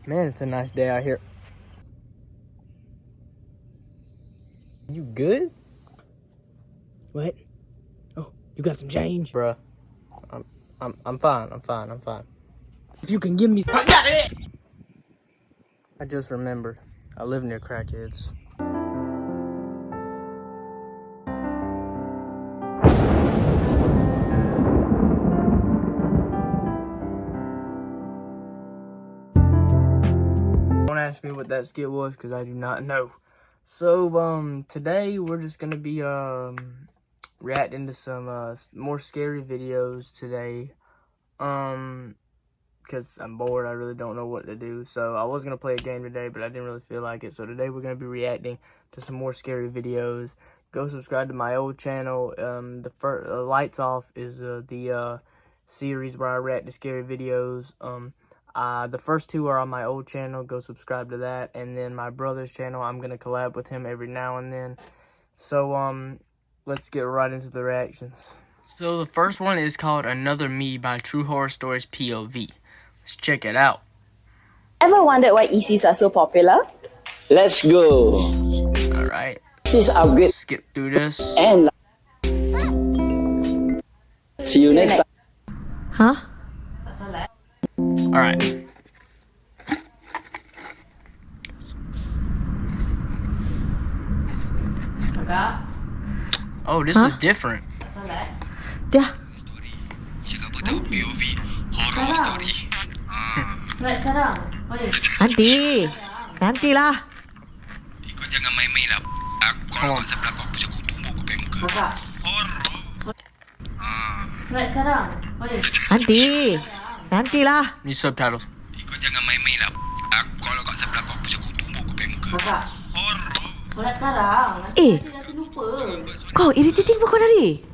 Man, it's a nice day out here. You good? What? Oh, you got some change? Bruh, I'm fine. If you can give me... I just remembered. I live near crackheads. Don't ask me what that skit was because I do not know. So, today we're just gonna be, reacting to some, more scary videos today. Because I'm bored, I really don't know what to do. So, I was gonna play a game today, but I didn't really feel like it. So, today we're gonna be reacting to some more scary videos. Go subscribe to my old channel. The first, Lights Off is, the series where I react to scary videos. The first two are on my old channel. Go subscribe to that. And then my brother's channel, I'm gonna collab with him every now and then. So, let's get right into the reactions. So the first one is called Another Me by True Horror Stories POV. Let's check it out. Ever wondered why ECs are so popular? Let's go. Alright. This is our great Skip through this. and see you next time. Huh? Alright. Oh, this is different. Yeah. Cakap apa tahu POV horror story. Nantilah. Kau jangan main-main lah. Aku kalau kat sebelah kau aku tumbuk kau peng muka. Horror. Nantilah. Need subtitles. Kau jangan main-main lah. Aku kalau kat sebelah kau aku tumbuk kau peng muka. Horror. Kau irritating pun kau dari.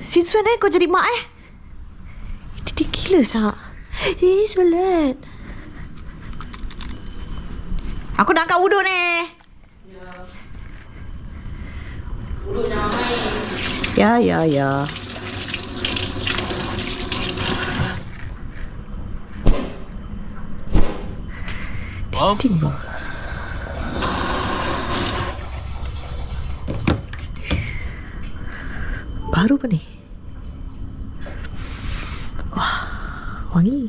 Since when kau jadi mak Irritating gila sah. Solat. Aku nak angkat wuduk ni. Wuduk jangan main. Ya. Oh. Baru apa ni? Wah, wangi.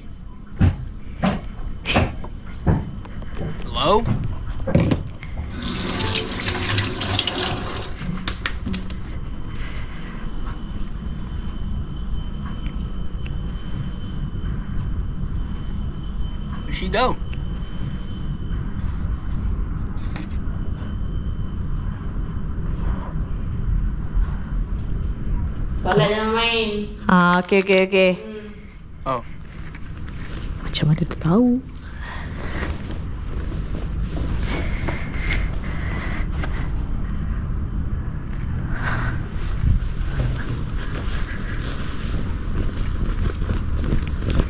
Hello? Where'd she go? Solat jangan main. Okay. Oh. Macam mana tu tahu?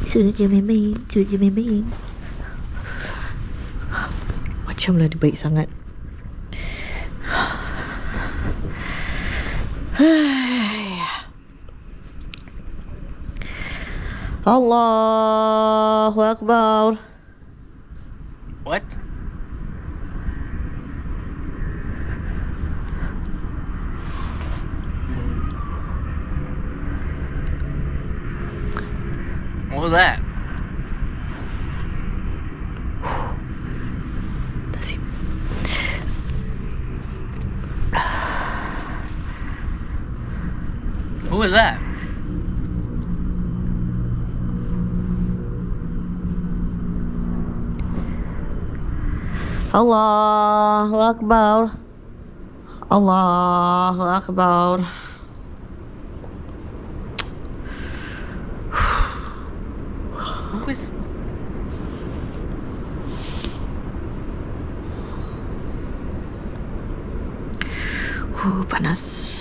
Suruh dia main. Macamlah dia baik sangat. Allahu Akbar. What? What was that? That's it. Who was that? Allahu Akbar. Allahu Akbar. Who is... Panas.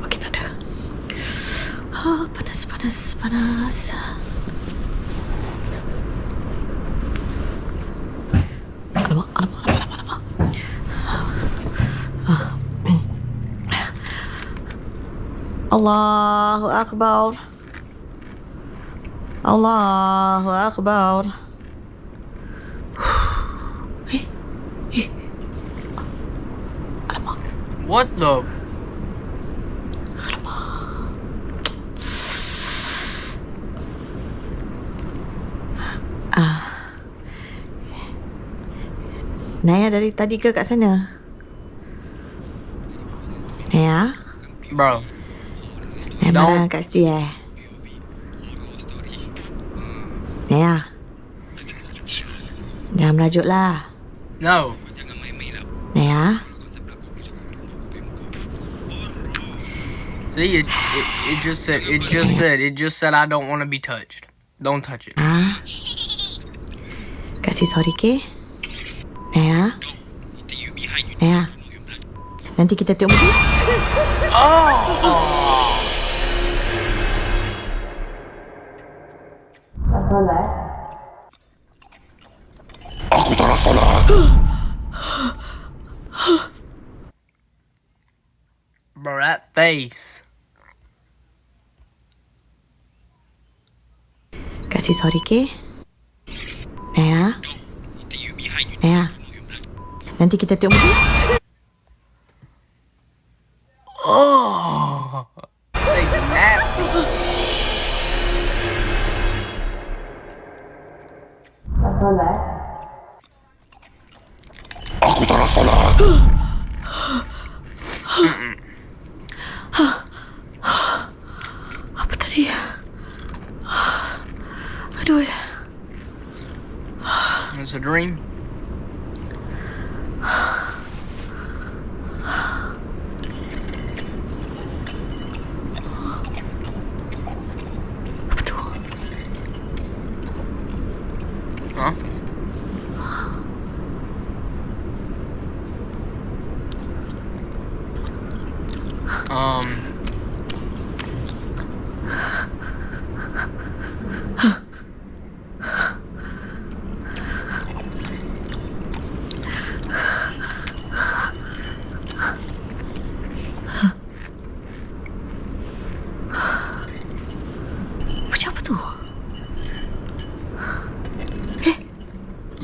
Okey, tak ada. Panas. Alamak. Allahu Akbar. Allahu Akbar. What the? Naya dari tadi ke kat sana? Naya? Bro. Naya marah kat situ Naya? Jangan merajuk lah. No. Naya? See, it just said I don't want to be touched. Don't touch it. Kasih sorry ke? Naya? Naya? Nanti kita tengok movie? Aku tak nak solat. Bro, that face. Kasih sorry ke? Naya? Naya? Nanti kita tengok movie? Oh, that's nasty. Aku tak nak solat. Apa tadi? Aduh. It's a dream. Apa tu? Huh? Macam apa tu?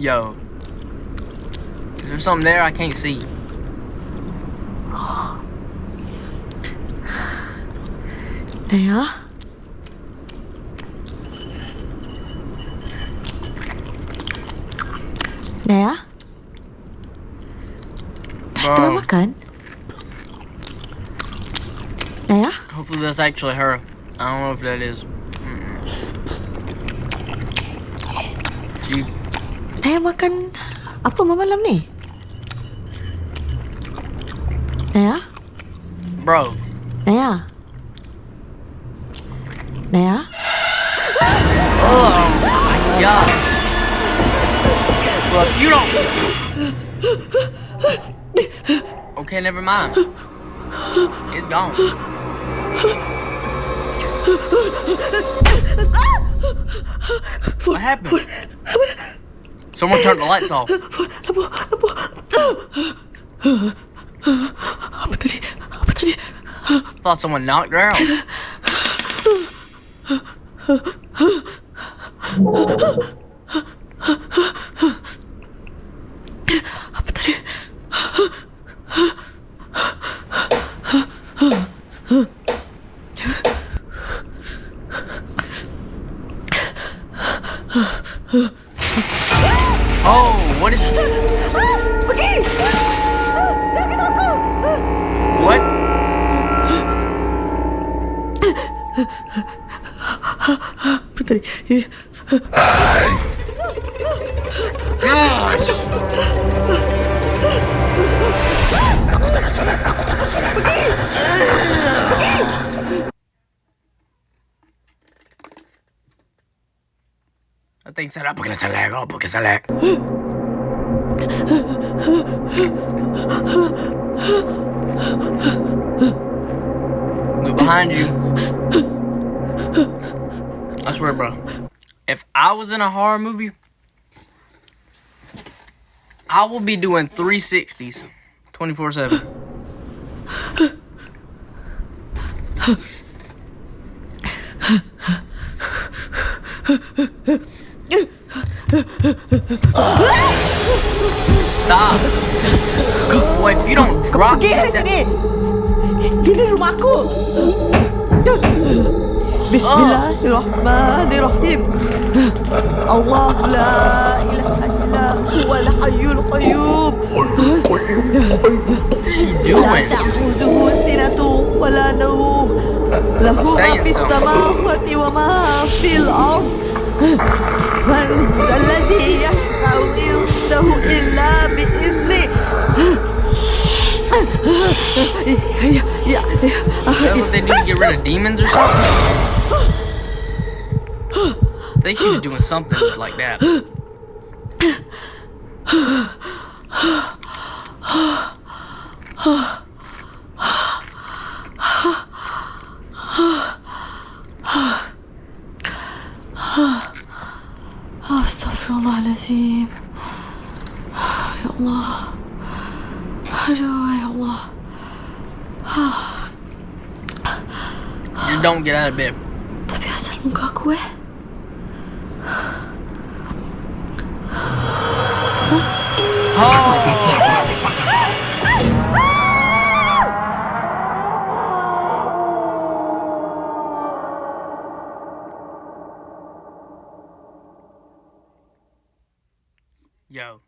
Yo. Is there something there I can't see? Naya? Naya? Tengah makan? Naya? Hopefully that's actually her. I don't know if that is. She. Naya makan apa malam ni? Naya? Bro. Naya? Naya? Oh my god. Look, you don't. Okay, never mind. It's gone. What happened? Someone turned the lights off. Apa tadi? Apa tadi? Thought someone knocked her out. Apa tadi? Oh, what is? Pergi! Jangan kita aku! What? Apa tadi? Gosh! Aku tak nak solat. Aku tak nak solat. I think said apa kena selek, apa kena selek. Look behind you. I swear, bro. If I was in a horror movie, I will be doing 360s 24/7. Stop. Boy, if you don't drop Pergi dari that... sini. Ini rumah aku. Bismillahirrahmanirrahim. Allah la ilaha illa huwal hayyul qayyum. La ta'khudhuhu sinatun wa la nawm. Lahu ma fis samawati wa ma fil ard. Man alladhi yashfa'u indahu illa bi'izni. Is that what they do to get rid of demons or something? They should be doing something like that. Astaghfirullahalazim. Ya Allah. Aduh, ya Allah. Just don't get out of bed. Tapi asal muka aku Yo.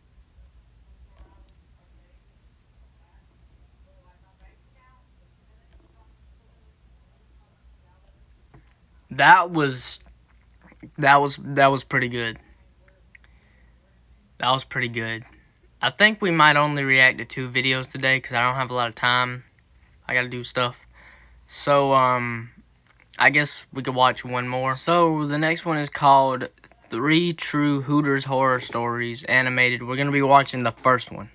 That was pretty good. That was pretty good. I think we might only react to 2 videos today because I don't have a lot of time. I gotta do stuff. So, I guess we could watch one more. So, the next one is called 3 True Hooters Horror Stories Animated. We're gonna be watching the first one.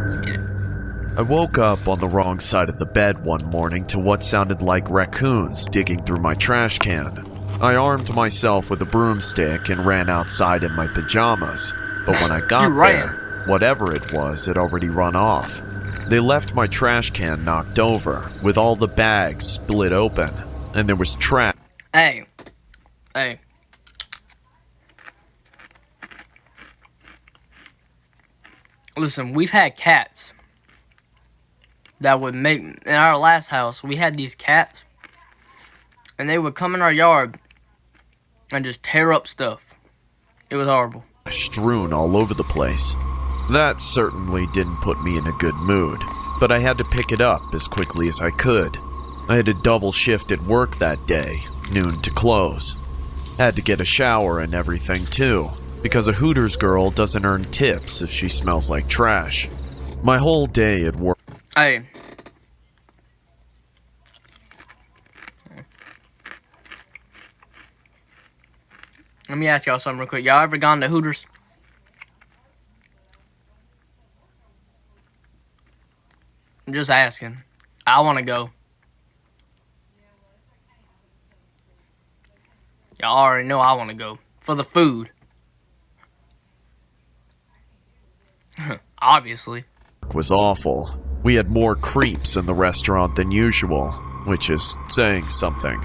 Let's get it. I woke up on the wrong side of the bed one morning to what sounded like raccoons digging through my trash can. I armed myself with a broomstick and ran outside in my pajamas, but when I got there, whatever it was had already run off. They left my trash can knocked over, with all the bags split open, and there was trash. Hey. Listen, we've had cats that would make... In our last house, we had these cats, and they would come in our yard and just tear up stuff. It was horrible. Strewn all over the place. That certainly didn't put me in a good mood, but I had to pick it up as quickly as I could. I had a double shift at work that day, noon to close. Had to get a shower and everything too, because a Hooters girl doesn't earn tips if she smells like trash. My whole day at work... Hey. Let me ask y'all something real quick. Y'all ever gone to Hooters? I'm just asking. I want to go. Y'all already know I want to go. For the food. Obviously. Was awful. We had more creeps in the restaurant than usual, which is saying something.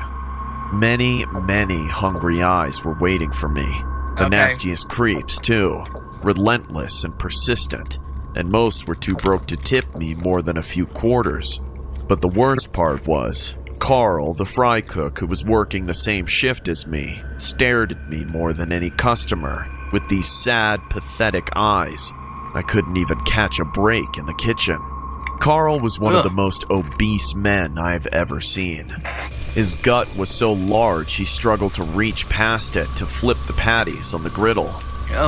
Many, many hungry eyes were waiting for me. The nastiest creeps, too. Relentless and persistent. And most were too broke to tip me more than a few quarters. But the worst part was, Carl, the fry cook who was working the same shift as me, stared at me more than any customer, with these sad, pathetic eyes. I couldn't even catch a break in the kitchen. Carl was one of the most obese men I've ever seen. His gut was so large he struggled to reach past it to flip the patties on the griddle.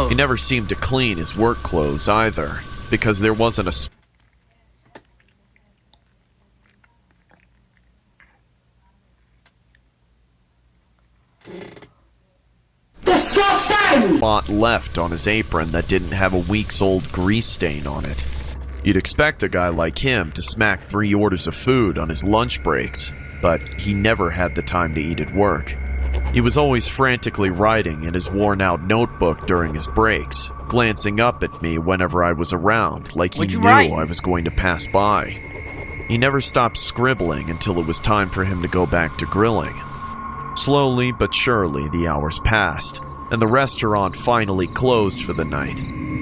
He never seemed to clean his work clothes either, because there wasn't a spot left on his apron that didn't have a week's old grease stain on it. You'd expect a guy like him to smack 3 orders of food on his lunch breaks, but he never had the time to eat at work. He was always frantically writing in his worn-out notebook during his breaks, glancing up at me whenever I was around, like he knew I was going to pass by. He never stopped scribbling until it was time for him to go back to grilling. Slowly but surely, the hours passed, and the restaurant finally closed for the night.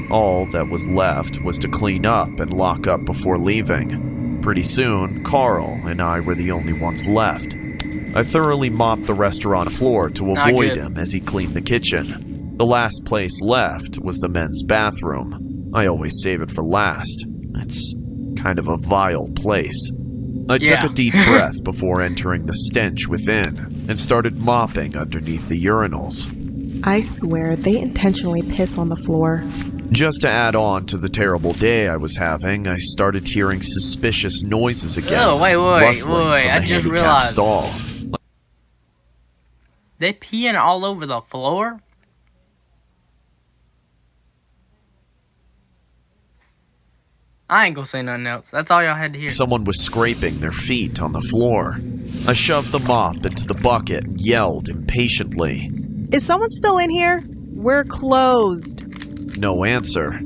All that was left was to clean up and lock up before leaving. Pretty soon, Carl and I were the only ones left. I thoroughly mopped the restaurant floor to avoid him as he cleaned the kitchen. The last place left was the men's bathroom. I always save it for last. It's kind of a vile place. I took a deep breath before entering the stench within and started mopping underneath the urinals. I swear they intentionally piss on the floor. Just to add on to the terrible day I was having, I started hearing suspicious noises again. Oh, wait, I just realized. Stall. They peeing all over the floor? I ain't gonna say nothing else. That's all y'all had to hear. Someone was scraping their feet on the floor. I shoved the mop into the bucket and yelled impatiently. Is someone still in here? We're closed. No answer.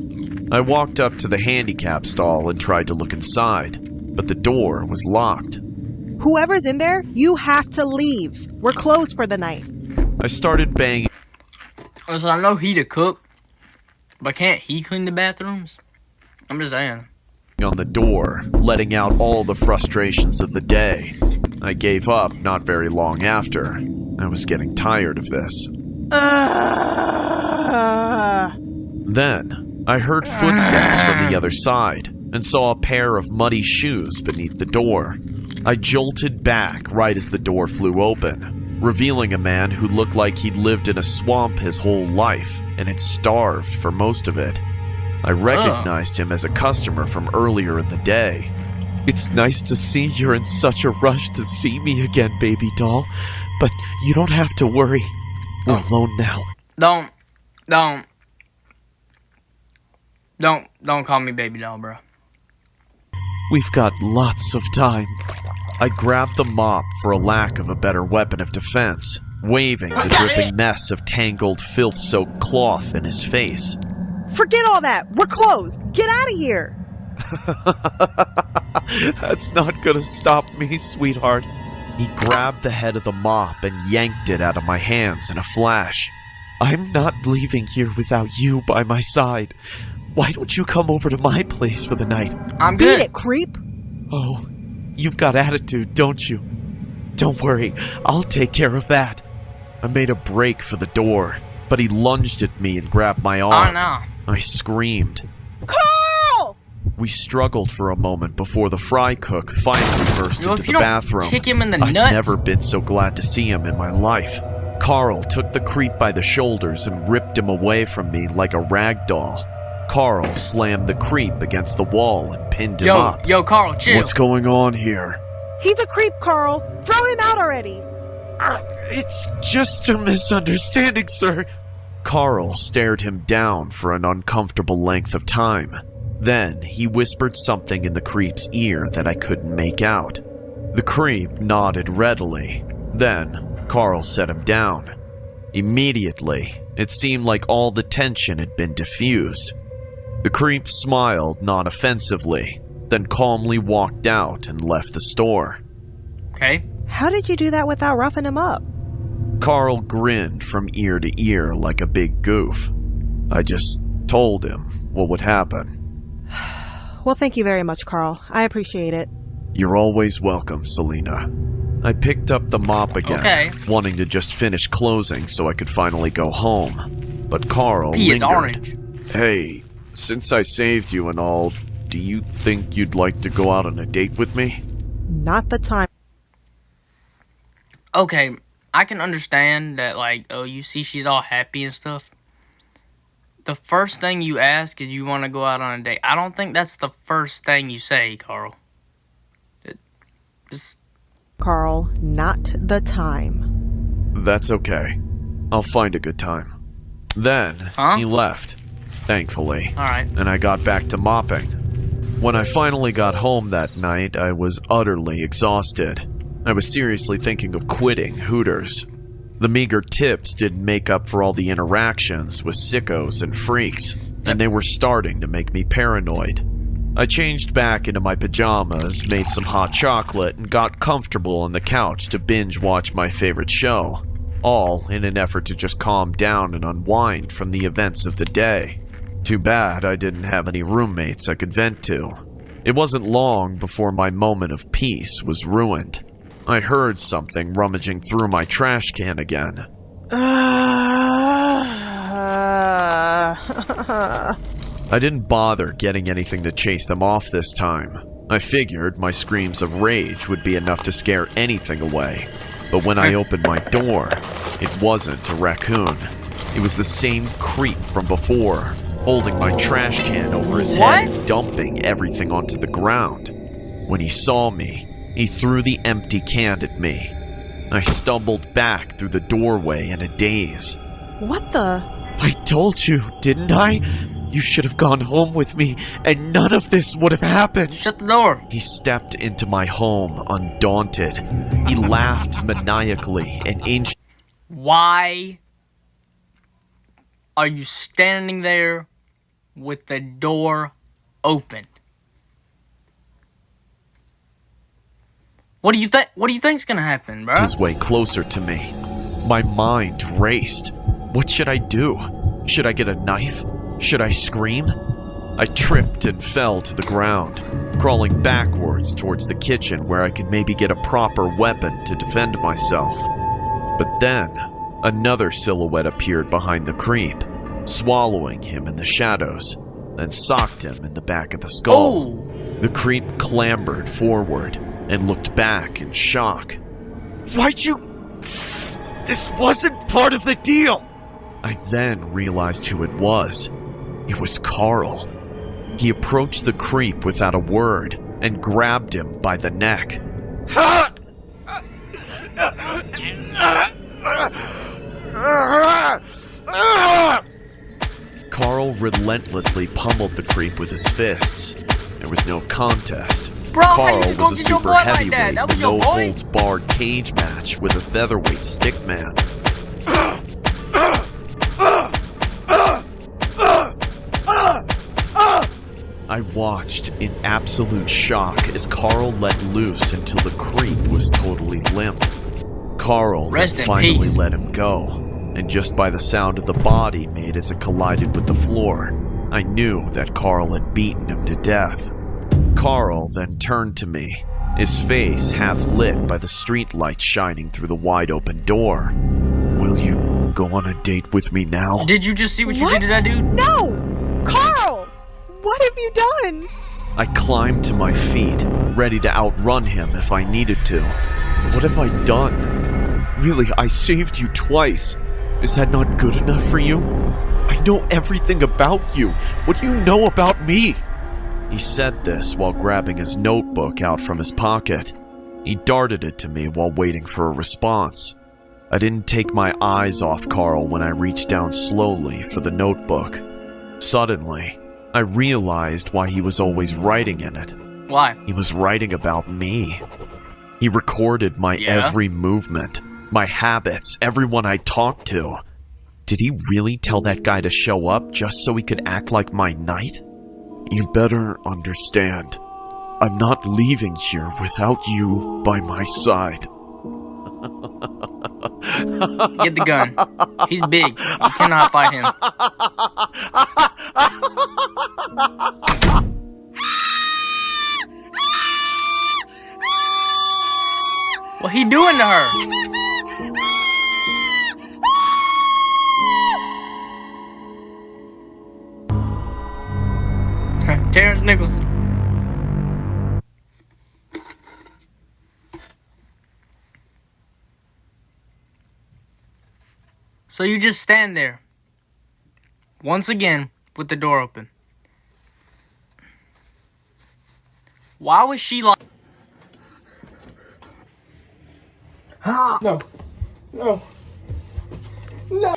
I walked up to the handicap stall and tried to look inside, but the door was locked. Whoever's in there, you have to leave. We're closed for the night. I started banging. Listen, I know he the cook, but can't he clean the bathrooms? I'm just saying. On the door, letting out all the frustrations of the day. I gave up not very long after. I was getting tired of this. Then, I heard footsteps from the other side and saw a pair of muddy shoes beneath the door. I jolted back right as the door flew open, revealing a man who looked like he'd lived in a swamp his whole life and had starved for most of it. I recognized him as a customer from earlier in the day. It's nice to see you're in such a rush to see me again, baby doll. But you don't have to worry. We're alone now. Don't call me baby doll, bro. We've got lots of time. I grabbed the mop for a lack of a better weapon of defense, waving the dripping mess of tangled, filth-soaked cloth in his face. Forget all that. We're closed. Get out of here. That's not gonna stop me, sweetheart. He grabbed the head of the mop and yanked it out of my hands in a flash. I'm not leaving here without you by my side. Why don't you come over to my place for the night? I'm good. Beat it, creep. Oh, you've got attitude, don't you? Don't worry, I'll take care of that. I made a break for the door, but he lunged at me and grabbed my arm. Oh, no. I screamed. Carl! We struggled for a moment before the fry cook finally burst into the bathroom. Kick him in the I've nuts. never been so glad to see him in my life. Carl took the creep by the shoulders and ripped him away from me like a rag doll. Carl slammed the creep against the wall and pinned him up. Yo, Carl, chill. What's going on here? He's a creep, Carl. Throw him out already. It's just a misunderstanding, sir. Carl stared him down for an uncomfortable length of time. Then he whispered something in the creep's ear that I couldn't make out. The creep nodded readily. Then Carl set him down. Immediately, it seemed like all the tension had been diffused. The creep smiled non-offensively, then calmly walked out and left the store. Okay. How did you do that without roughing him up? Carl grinned from ear to ear like a big goof. I just told him what would happen. Well, thank you very much, Carl. I appreciate it. You're always welcome, Selena. I picked up the mop again, wanting to just finish closing so I could finally go home. But Carl lingered. Orange. Hey, since I saved you and all, do you think you'd like to go out on a date with me? Not the time. Okay, I can understand that, like, oh, you see she's all happy and stuff. The first thing you ask is you want to go out on a date. I don't think that's the first thing you say, Carl. Just... Carl, not the time. That's okay. I'll find a good time. Then, he left, thankfully. Alright. And I got back to mopping. When I finally got home that night, I was utterly exhausted. I was seriously thinking of quitting Hooters. The meager tips didn't make up for all the interactions with sickos and freaks. and they were starting to make me paranoid. I changed back into my pajamas, made some hot chocolate, and got comfortable on the couch to binge watch my favorite show, all in an effort to just calm down and unwind from the events of the day. Too bad I didn't have any roommates I could vent to. It wasn't long before my moment of peace was ruined. I heard something rummaging through my trash can again. I didn't bother getting anything to chase them off this time. I figured my screams of rage would be enough to scare anything away. But when I opened my door, it wasn't a raccoon. It was the same creep from before, holding my trash can over his head and dumping everything onto the ground. When he saw me, he threw the empty can at me. I stumbled back through the doorway in a daze. What the? I told you, didn't I? You should have gone home with me, and none of this would have happened. Shut the door. He stepped into my home undaunted. He laughed maniacally and inched. Why are you standing there with the door open? What do you think's gonna happen, bro? His way closer to me. My mind raced. What should I do? Should I get a knife? Should I scream? I tripped and fell to the ground, crawling backwards towards the kitchen where I could maybe get a proper weapon to defend myself. But then, another silhouette appeared behind the creep, swallowing him in the shadows, then socked him in the back of the skull. Oh. The creep clambered forward and looked back in shock. Why'd you... This wasn't part of the deal! I then realized who it was. It was Carl. He approached the creep without a word and grabbed him by the neck. Carl relentlessly pummeled the creep with his fists. There was no contest. Bro, Carl how you was a get your super boy like heavyweight, that? That was your boy? no-holds-barred cage match with a featherweight stickman. I watched in absolute shock as Carl let loose until the creep was totally limp. Carl then finally let him go, and just by the sound of the body made as it collided with the floor, I knew that Carl had beaten him to death. Carl then turned to me, his face half lit by the street lights shining through the wide-open door. Will you go on a date with me now? Did you just see what you did to that dude? No! Carl! What have you done? I climbed to my feet, ready to outrun him if I needed to. What have I done? Really, I saved you twice. Is that not good enough for you? I know everything about you. What do you know about me? He said this while grabbing his notebook out from his pocket. He darted it to me while waiting for a response. I didn't take my eyes off Carl when I reached down slowly for the notebook. Suddenly, I realized why he was always writing in it. Why? He was writing about me. He recorded my every movement, my habits, everyone I talked to. Did he really tell that guy to show up just so he could act like my knight? You better understand. I'm not leaving here without you by my side. Get the gun. He's big. You cannot fight him. What he doing to her? Terrence Nicholson. So you just stand there, once again, with the door open. Why was she like... No. No. No.